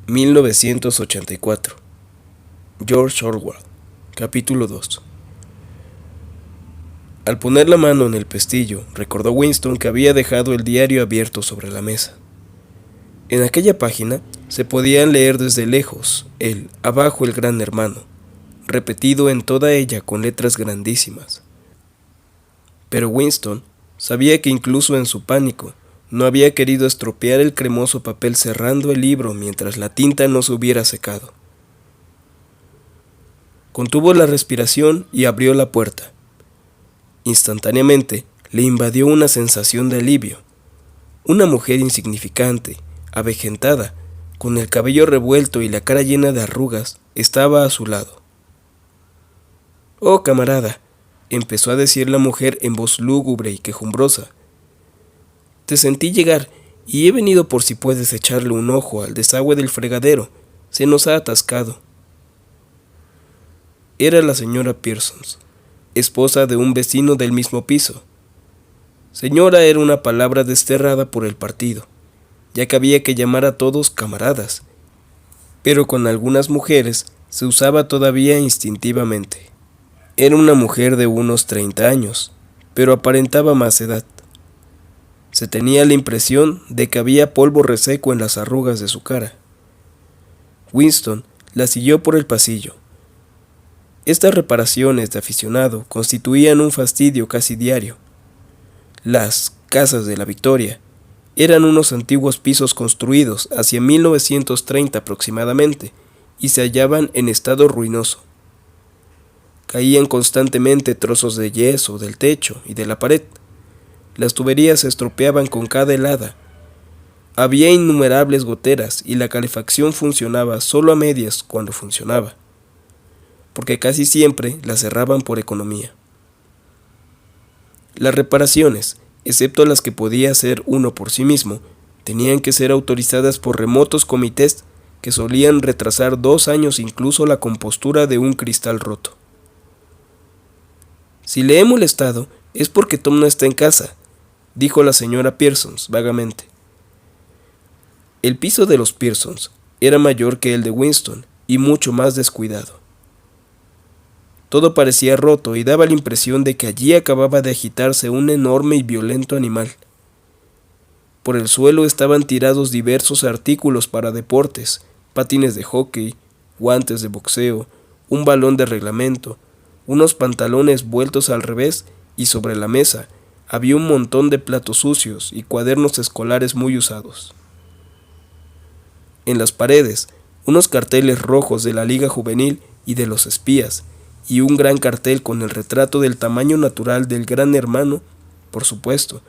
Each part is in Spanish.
1984. George Orwell. Capítulo 2. Al poner la mano en el pestillo, recordó Winston que había dejado el diario abierto sobre la mesa. En aquella página se podían leer desde lejos el "Abajo el gran hermano", repetido en toda ella con letras grandísimas. Pero Winston sabía que incluso en su pánico no había querido estropear el cremoso papel cerrando el libro mientras la tinta no se hubiera secado. Contuvo la respiración y abrió la puerta. Instantáneamente le invadió una sensación de alivio. Una mujer insignificante, avejentada, con el cabello revuelto y la cara llena de arrugas, estaba a su lado. «Oh, camarada», empezó a decir la mujer en voz lúgubre y quejumbrosa. «Te sentí llegar y he venido por si puedes echarle un ojo al desagüe del fregadero. Se nos ha atascado». Era la señora Pearson, esposa de un vecino del mismo piso. Señora era una palabra desterrada por el partido, ya que había que llamar a todos camaradas, pero con algunas mujeres se usaba todavía instintivamente. Era una mujer de unos 30 años, pero aparentaba más edad. Se tenía la impresión de que había polvo reseco en las arrugas de su cara. Winston la siguió por el pasillo. Estas reparaciones de aficionado constituían un fastidio casi diario. Las casas de la Victoria eran unos antiguos pisos construidos hacia 1930 aproximadamente y se hallaban en estado ruinoso. Caían constantemente trozos de yeso del techo y de la pared. Las tuberías se estropeaban con cada helada. Había innumerables goteras y la calefacción funcionaba solo a medias cuando funcionaba, porque casi siempre la cerraban por economía. Las reparaciones, excepto las que podía hacer uno por sí mismo, tenían que ser autorizadas por remotos comités que solían retrasar 2 años incluso la compostura de un cristal roto. «Si le he molestado, es porque Tom no está en casa», dijo la señora Pearson vagamente. El piso de los Pearson era mayor que el de Winston y mucho más descuidado. Todo parecía roto y daba la impresión de que allí acababa de agitarse un enorme y violento animal. Por el suelo estaban tirados diversos artículos para deportes, patines de hockey, guantes de boxeo, un balón de reglamento, unos pantalones vueltos al revés, y sobre la mesa había un montón de platos sucios y cuadernos escolares muy usados. En las paredes, unos carteles rojos de la Liga Juvenil y de los espías, y un gran cartel con el retrato del tamaño natural del gran hermano, por supuesto.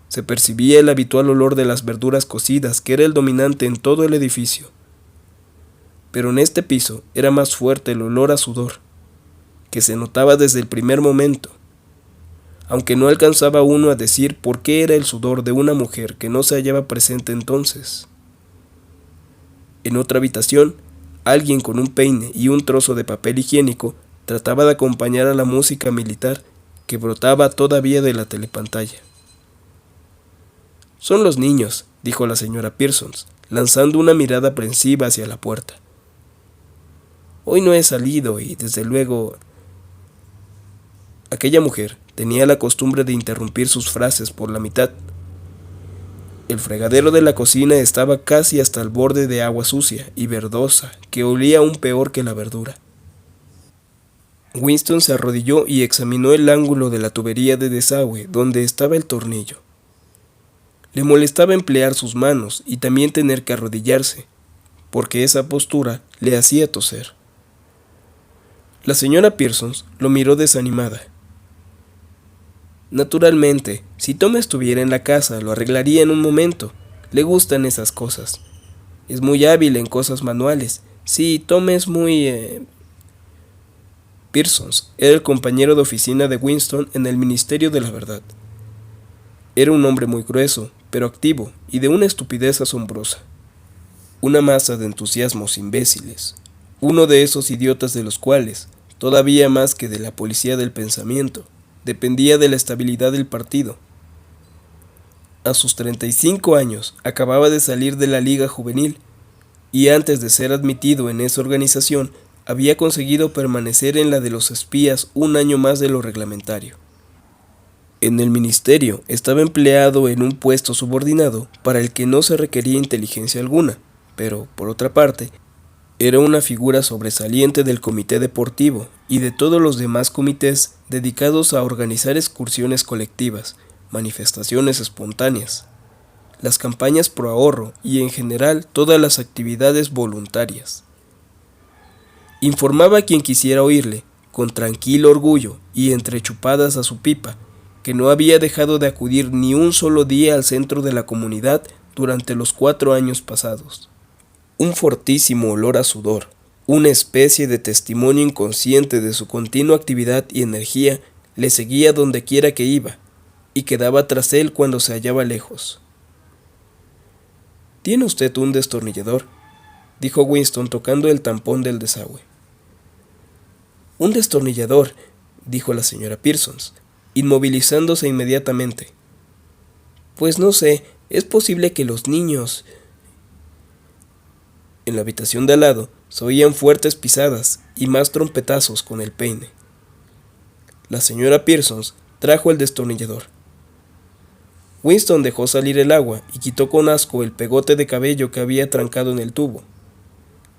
Se percibía el habitual olor de las verduras cocidas que era el dominante en todo el edificio. Pero en este piso era más fuerte el olor a sudor, que se notaba desde el primer momento, aunque no alcanzaba uno a decir por qué era el sudor de una mujer que no se hallaba presente entonces. En otra habitación, alguien con un peine y un trozo de papel higiénico trataba de acompañar a la música militar que brotaba todavía de la telepantalla. «Son los niños», dijo la señora Pearson, lanzando una mirada aprensiva hacia la puerta. «Hoy no he salido y, desde luego...» Aquella mujer tenía la costumbre de interrumpir sus frases por la mitad. El fregadero de la cocina estaba casi hasta el borde de agua sucia y verdosa que olía aún peor que la verdura. Winston se arrodilló y examinó el ángulo de la tubería de desagüe donde estaba el tornillo. Le molestaba emplear sus manos y también tener que arrodillarse, porque esa postura le hacía toser. La señora Pearson lo miró desanimada. «Naturalmente, si Tom estuviera en la casa, lo arreglaría en un momento. Le gustan esas cosas. Es muy hábil en cosas manuales. Sí, Tom es muy...» Pearson era el compañero de oficina de Winston en el Ministerio de la Verdad. Era un hombre muy grueso, pero activo y de una estupidez asombrosa. Una masa de entusiasmos imbéciles. Uno de esos idiotas de los cuales, todavía más que de la policía del pensamiento, dependía de la estabilidad del partido. A sus 35 años acababa de salir de la Liga Juvenil, y antes de ser admitido en esa organización, había conseguido permanecer en la de los espías un año más de lo reglamentario. En el ministerio estaba empleado en un puesto subordinado para el que no se requería inteligencia alguna, pero, por otra parte, era una figura sobresaliente del comité deportivo y de todos los demás comités dedicados a organizar excursiones colectivas, manifestaciones espontáneas, las campañas pro ahorro y en general todas las actividades voluntarias. Informaba a quien quisiera oírle, con tranquilo orgullo y entre chupadas a su pipa, que no había dejado de acudir ni un solo día al centro de la comunidad durante los 4 años pasados. Un fortísimo olor a sudor, una especie de testimonio inconsciente de su continua actividad y energía, le seguía donde quiera que iba, y quedaba tras él cuando se hallaba lejos. «¿Tiene usted un destornillador?», dijo Winston tocando el tampón del desagüe. «Un destornillador», dijo la señora Pearsons, inmovilizándose inmediatamente. «Pues no sé, es posible que los niños...». En la habitación de al lado se oían fuertes pisadas y más trompetazos con el peine. La señora Pearsons trajo el destornillador. Winston dejó salir el agua y quitó con asco el pegote de cabello que había trancado en el tubo.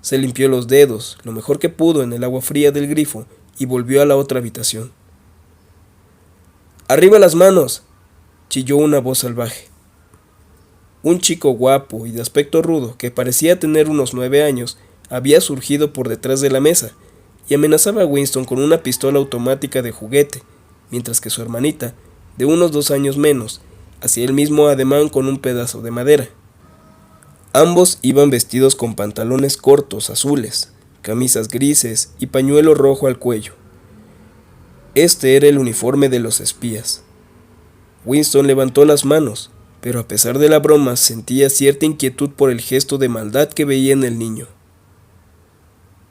Se limpió los dedos, lo mejor que pudo, en el agua fría del grifo y volvió a la otra habitación. «¡Arriba las manos!», chilló una voz salvaje. Un chico guapo y de aspecto rudo, que parecía tener unos 9 años, había surgido por detrás de la mesa y amenazaba a Winston con una pistola automática de juguete, mientras que su hermanita, de unos 2 años menos, hacía el mismo ademán con un pedazo de madera. Ambos iban vestidos con pantalones cortos azules, camisas grises y pañuelo rojo al cuello. Este era el uniforme de los espías. Winston levantó las manos, pero a pesar de la broma sentía cierta inquietud por el gesto de maldad que veía en el niño.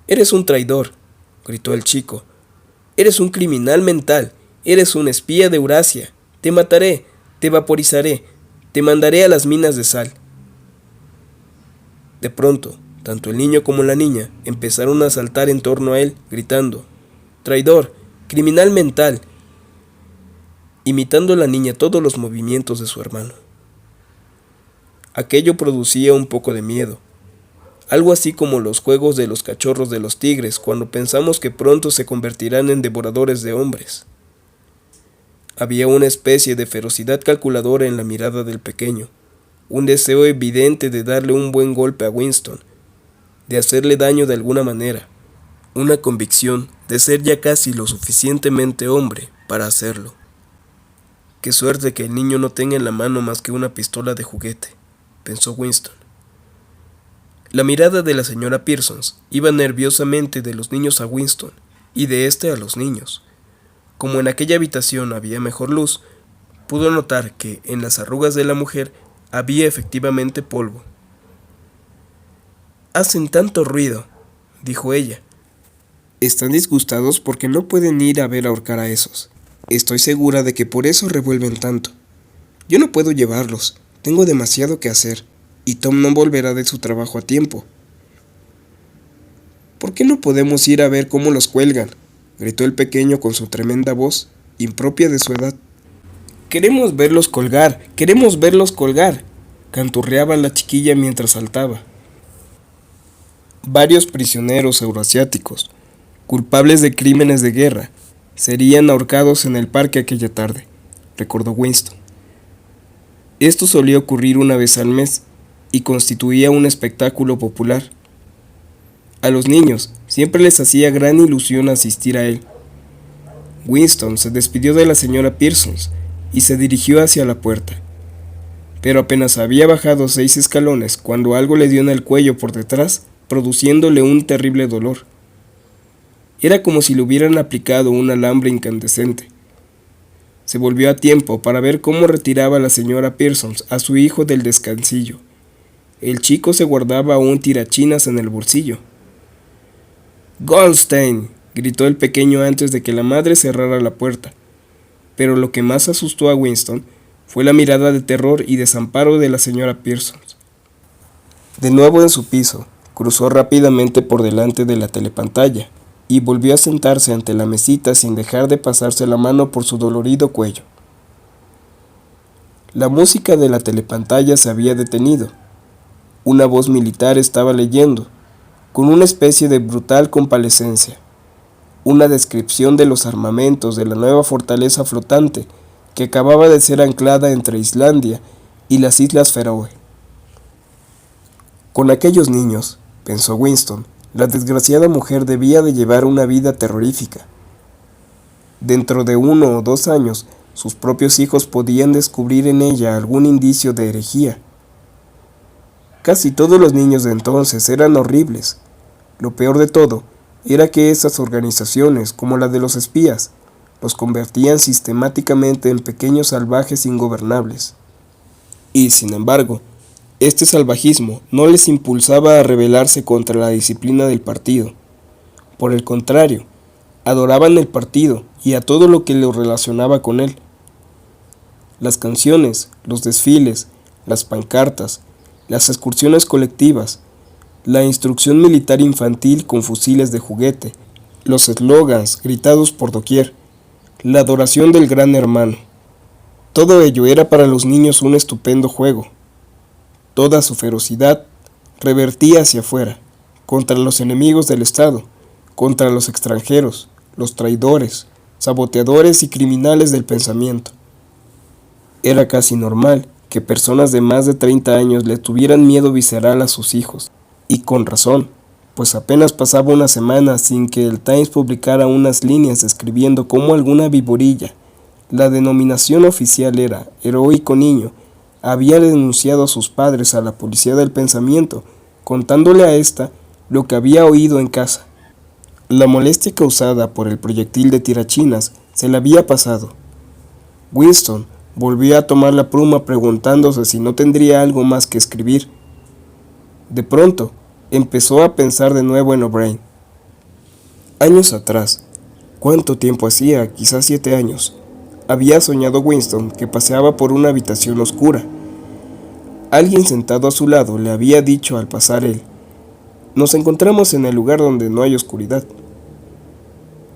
«Eres un traidor», gritó el chico. «Eres un criminal mental, eres un espía de Eurasia. Te mataré, te vaporizaré, te mandaré a las minas de sal». De pronto, tanto el niño como la niña empezaron a saltar en torno a él, gritando: «¡Traidor! ¡Criminal mental!», imitando a la niña todos los movimientos de su hermano. Aquello producía un poco de miedo, algo así como los juegos de los cachorros de los tigres cuando pensamos que pronto se convertirán en devoradores de hombres. Había una especie de ferocidad calculadora en la mirada del pequeño, un deseo evidente de darle un buen golpe a Winston, de hacerle daño de alguna manera, una convicción de ser ya casi lo suficientemente hombre para hacerlo. «Qué suerte que el niño no tenga en la mano más que una pistola de juguete», pensó Winston. La mirada de la señora Pearsons iba nerviosamente de los niños a Winston y de éste a los niños. Como en aquella habitación había mejor luz, pudo notar que en las arrugas de la mujer había efectivamente polvo. «Hacen tanto ruido», dijo ella. «Están disgustados porque no pueden ir a ver ahorcar a esos. Estoy segura de que por eso revuelven tanto. Yo no puedo llevarlos, tengo demasiado que hacer, y Tom no volverá de su trabajo a tiempo». «¿Por qué no podemos ir a ver cómo los cuelgan?», gritó el pequeño con su tremenda voz, impropia de su edad. «Queremos verlos colgar, queremos verlos colgar», canturreaba la chiquilla mientras saltaba. Varios prisioneros euroasiáticos, culpables de crímenes de guerra, serían ahorcados en el parque aquella tarde, recordó Winston. Esto solía ocurrir una vez al mes y constituía un espectáculo popular. A los niños siempre les hacía gran ilusión asistir a él. Winston se despidió de la señora Pearsons y se dirigió hacia la puerta, pero apenas había bajado 6 escalones cuando algo le dio en el cuello por detrás, produciéndole un terrible dolor. Era como si le hubieran aplicado un alambre incandescente. Se volvió a tiempo para ver cómo retiraba la señora Pearsons a su hijo del descansillo. El chico se guardaba un tirachinas en el bolsillo. «¡Goldstein!», gritó el pequeño antes de que la madre cerrara la puerta. Pero lo que más asustó a Winston fue la mirada de terror y desamparo de la señora Pearsons. De nuevo en su piso, Cruzó rápidamente por delante de la telepantalla y volvió a sentarse ante la mesita sin dejar de pasarse la mano por su dolorido cuello. La música de la telepantalla se había detenido. Una voz militar estaba leyendo, con una especie de brutal compadecencia, una descripción de los armamentos de la nueva fortaleza flotante que acababa de ser anclada entre Islandia y las Islas Feroe. Con aquellos niños, pensó Winston, la desgraciada mujer debía de llevar una vida terrorífica. Dentro de 1 o 2 años, sus propios hijos podían descubrir en ella algún indicio de herejía. Casi todos los niños de entonces eran horribles. Lo peor de todo era que esas organizaciones, como la de los espías, los convertían sistemáticamente en pequeños salvajes ingobernables. Y, sin embargo, este salvajismo no les impulsaba a rebelarse contra la disciplina del partido. Por el contrario, adoraban el partido y a todo lo que lo relacionaba con él. Las canciones, los desfiles, las pancartas, las excursiones colectivas, la instrucción militar infantil con fusiles de juguete, los eslogans gritados por doquier, la adoración del gran hermano. Todo ello era para los niños un estupendo juego. Toda su ferocidad revertía hacia afuera, contra los enemigos del Estado, contra los extranjeros, los traidores, saboteadores y criminales del pensamiento. Era casi normal que personas de más de 30 años le tuvieran miedo visceral a sus hijos, y con razón, pues apenas pasaba una semana sin que el Times publicara unas líneas describiendo cómo alguna viborilla, la denominación oficial era heroico niño, había denunciado a sus padres a la policía del pensamiento, contándole a ésta lo que había oído en casa. La molestia causada por el proyectil de tirachinas se le había pasado. Winston volvió a tomar la pluma preguntándose si no tendría algo más que escribir. De pronto, empezó a pensar de nuevo en O'Brien. Años atrás, ¿cuánto tiempo hacía? Quizás 7 años. Había soñado Winston que paseaba por una habitación oscura. Alguien sentado a su lado le había dicho al pasar él: «Nos encontramos en el lugar donde no hay oscuridad».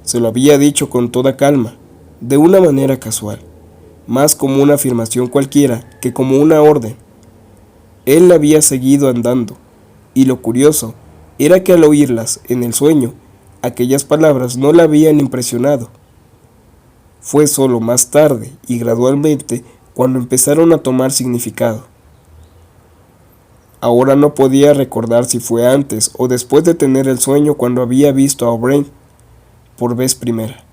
Se lo había dicho con toda calma, de una manera casual, más como una afirmación cualquiera que como una orden. Él la había seguido andando, y lo curioso era que al oírlas en el sueño, aquellas palabras no la habían impresionado. Fue solo más tarde y gradualmente cuando empezaron a tomar significado. Ahora no podía recordar si fue antes o después de tener el sueño cuando había visto a O'Brien por vez primera,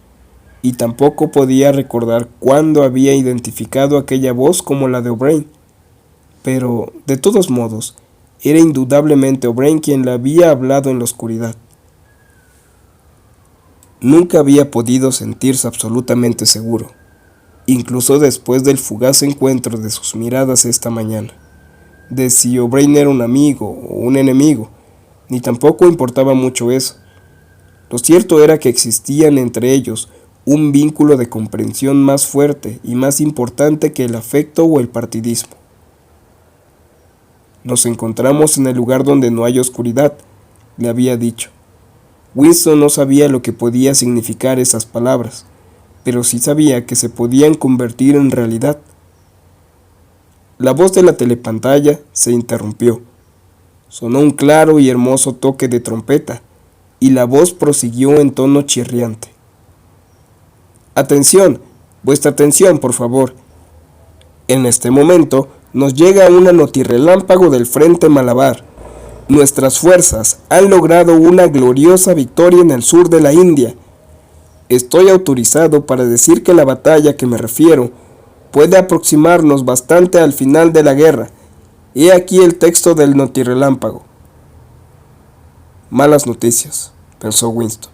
y tampoco podía recordar cuándo había identificado aquella voz como la de O'Brien. Pero, de todos modos, era indudablemente O'Brien quien le había hablado en la oscuridad. Nunca había podido sentirse absolutamente seguro, incluso después del fugaz encuentro de sus miradas esta mañana, de si O'Brien era un amigo o un enemigo, ni tampoco importaba mucho eso. Lo cierto era que existían entre ellos un vínculo de comprensión más fuerte y más importante que el afecto o el partidismo. «Nos encontramos en el lugar donde no hay oscuridad», le había dicho. Winston no sabía lo que podía significar esas palabras, pero sí sabía que se podían convertir en realidad. La voz de la telepantalla se interrumpió. Sonó un claro y hermoso toque de trompeta, y la voz prosiguió en tono chirriante. «Atención, vuestra atención, por favor. En este momento nos llega una notirrelámpago del frente Malabar. Nuestras fuerzas han logrado una gloriosa victoria en el sur de la India. Estoy autorizado para decir que la batalla que me refiero puede aproximarnos bastante al final de la guerra. He aquí el texto del notirrelámpago». Malas noticias, pensó Winston.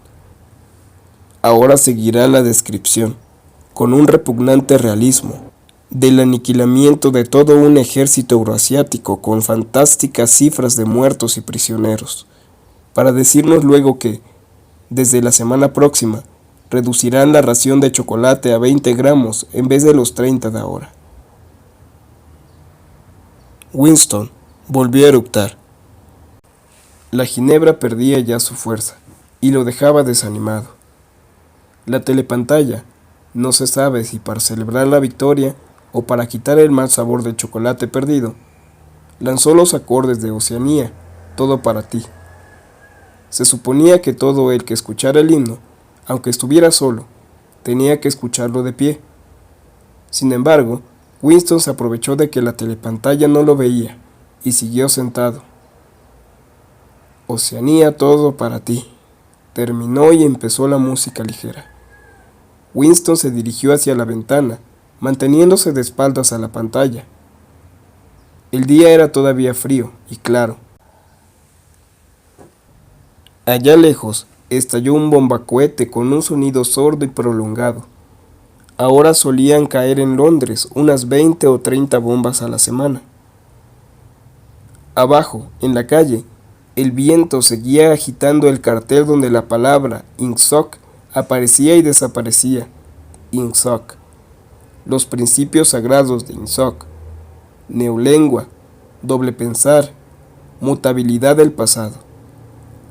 Ahora seguirá la descripción, con un repugnante realismo, del aniquilamiento de todo un ejército euroasiático con fantásticas cifras de muertos y prisioneros, para decirnos luego que, desde la semana próxima, reducirán la ración de chocolate a 20 gramos en vez de los 30 de ahora. Winston volvió a eructar. La ginebra perdía ya su fuerza y lo dejaba desanimado. La telepantalla, no se sabe si para celebrar la victoria o para quitar el mal sabor del chocolate perdido, lanzó los acordes de Oceanía, todo para ti. Se suponía que todo el que escuchara el himno, aunque estuviera solo, tenía que escucharlo de pie. Sin embargo, Winston se aprovechó de que la telepantalla no lo veía y siguió sentado. Oceanía, todo para ti. Terminó y empezó la música ligera. Winston se dirigió hacia la ventana, manteniéndose de espaldas a la pantalla. El día era todavía frío y claro. Allá lejos estalló un bombacohete con un sonido sordo y prolongado. Ahora solían caer en Londres unas 20 o 30 bombas a la semana. Abajo, en la calle, el viento seguía agitando el cartel donde la palabra Ingsoc aparecía y desaparecía. Ingsoc. Los principios sagrados de Ingsoc. Neolengua, doble pensar, mutabilidad del pasado.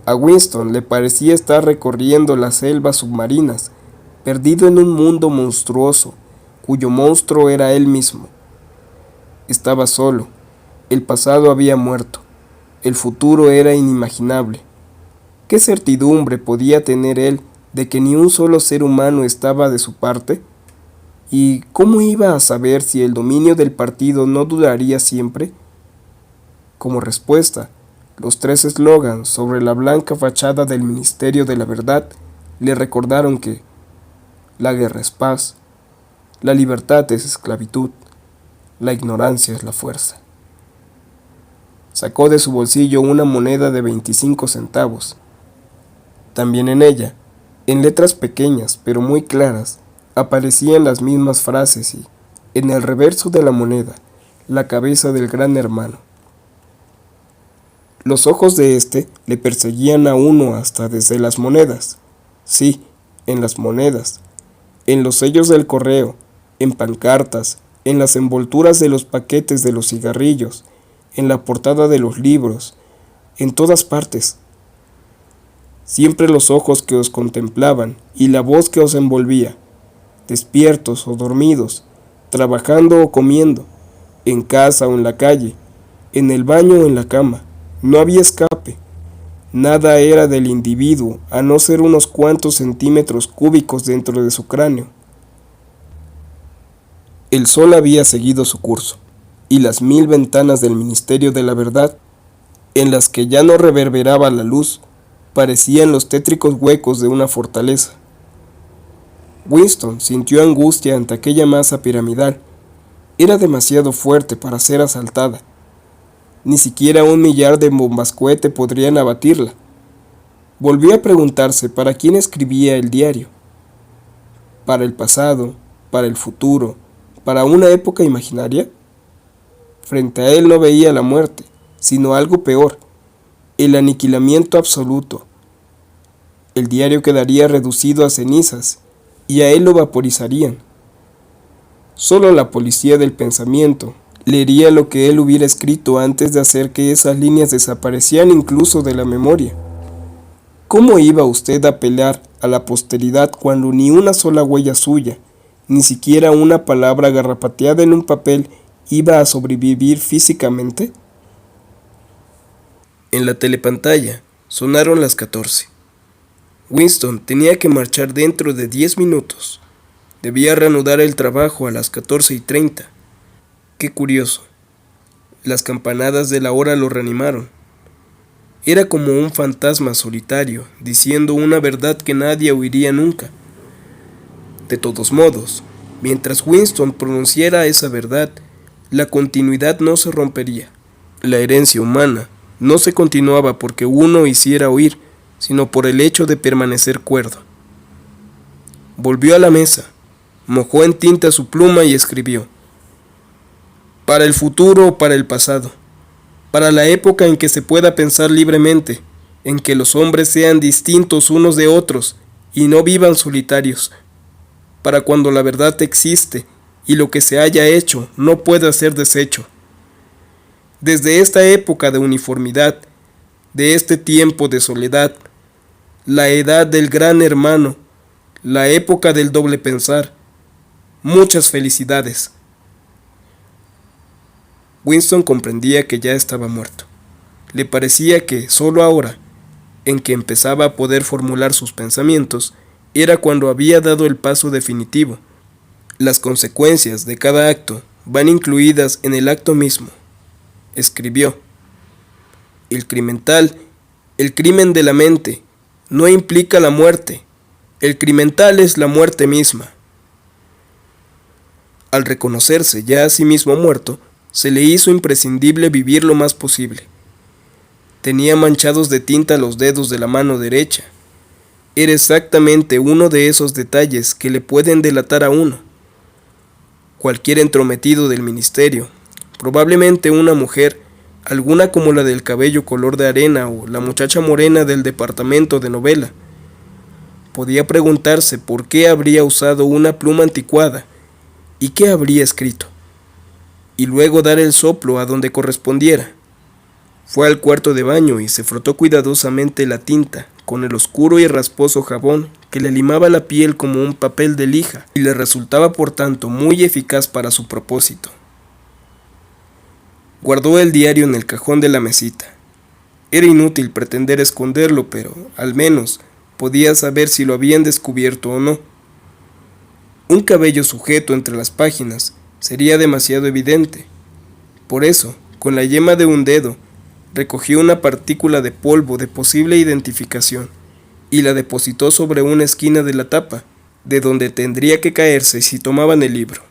A Winston le parecía estar recorriendo las selvas submarinas, perdido en un mundo monstruoso, cuyo monstruo era él mismo. Estaba solo, el pasado había muerto, el futuro era inimaginable. ¿Qué certidumbre podía tener él de que ni un solo ser humano estaba de su parte? ¿Y cómo iba a saber si el dominio del partido no duraría siempre? Como respuesta, los 3 eslogans sobre la blanca fachada del Ministerio de la Verdad le recordaron que la guerra es paz, la libertad es esclavitud, la ignorancia es la fuerza. Sacó de su bolsillo una moneda de 25 centavos. También en ella, en letras pequeñas pero muy claras, aparecían las mismas frases y, en el reverso de la moneda, la cabeza del gran hermano. Los ojos de éste le perseguían a uno hasta desde las monedas. Sí, en las monedas, en los sellos del correo, en pancartas, en las envolturas de los paquetes de los cigarrillos, en la portada de los libros, en todas partes. Siempre los ojos que os contemplaban y la voz que os envolvía, despiertos o dormidos, trabajando o comiendo, en casa o en la calle, en el baño o en la cama. No había escape. Nada era del individuo, a no ser unos cuantos centímetros cúbicos dentro de su cráneo. El sol había seguido su curso, y las 1000 ventanas del Ministerio de la Verdad, en las que ya no reverberaba la luz, parecían los tétricos huecos de una fortaleza. Winston sintió angustia ante aquella masa piramidal. Era demasiado fuerte para ser asaltada. Ni siquiera 1 millar de bombascohete podrían abatirla. Volvió a preguntarse para quién escribía el diario. ¿Para el pasado? ¿Para el futuro? ¿Para una época imaginaria? Frente a él no veía la muerte, sino algo peor, el aniquilamiento absoluto. El diario quedaría reducido a cenizas, y a él lo vaporizarían. Solo la policía del pensamiento leería lo que él hubiera escrito antes de hacer que esas líneas desaparecieran incluso de la memoria. ¿Cómo iba usted a apelar a la posteridad cuando ni una sola huella suya, ni siquiera una palabra garrapateada en un papel, iba a sobrevivir físicamente? En la telepantalla sonaron las 14. Winston tenía que marchar dentro de 10 minutos. Debía reanudar el trabajo a las 14:30. Qué curioso. Las campanadas de la hora lo reanimaron. Era como un fantasma solitario, diciendo una verdad que nadie oiría nunca. De todos modos, mientras Winston pronunciara esa verdad, la continuidad no se rompería. La herencia humana no se continuaba porque uno hiciera oír, sino por el hecho de permanecer cuerdo. Volvió a la mesa, mojó en tinta su pluma y escribió: para el futuro o para el pasado, para la época en que se pueda pensar libremente, en que los hombres sean distintos unos de otros y no vivan solitarios, para cuando la verdad existe y lo que se haya hecho no pueda ser deshecho. Desde esta época de uniformidad, de este tiempo de soledad, la edad del gran hermano, la época del doble pensar. Muchas felicidades. Winston comprendía que ya estaba muerto. Le parecía que solo ahora, en que empezaba a poder formular sus pensamientos, era cuando había dado el paso definitivo. Las consecuencias de cada acto van incluidas en el acto mismo. Escribió: el crimental, el crimen de la mente, no implica la muerte. El crimental es la muerte misma. Al reconocerse ya a sí mismo muerto, se le hizo imprescindible vivir lo más posible. Tenía manchados de tinta los dedos de la mano derecha. Era exactamente uno de esos detalles que le pueden delatar a uno. Cualquier entrometido del ministerio, probablemente una mujer, alguna como la del cabello color de arena o la muchacha morena del departamento de novela, podía preguntarse por qué habría usado una pluma anticuada y qué habría escrito, y luego dar el soplo a donde correspondiera. Fue al cuarto de baño y se frotó cuidadosamente la tinta con el oscuro y rasposo jabón que le limaba la piel como un papel de lija y le resultaba por tanto muy eficaz para su propósito. Guardó el diario en el cajón de la mesita. Era inútil pretender esconderlo, pero al menos podía saber si lo habían descubierto o no. Un cabello sujeto entre las páginas sería demasiado evidente. Por eso, con la yema de un dedo, recogió una partícula de polvo de posible identificación y la depositó sobre una esquina de la tapa, de donde tendría que caerse si tomaban el libro.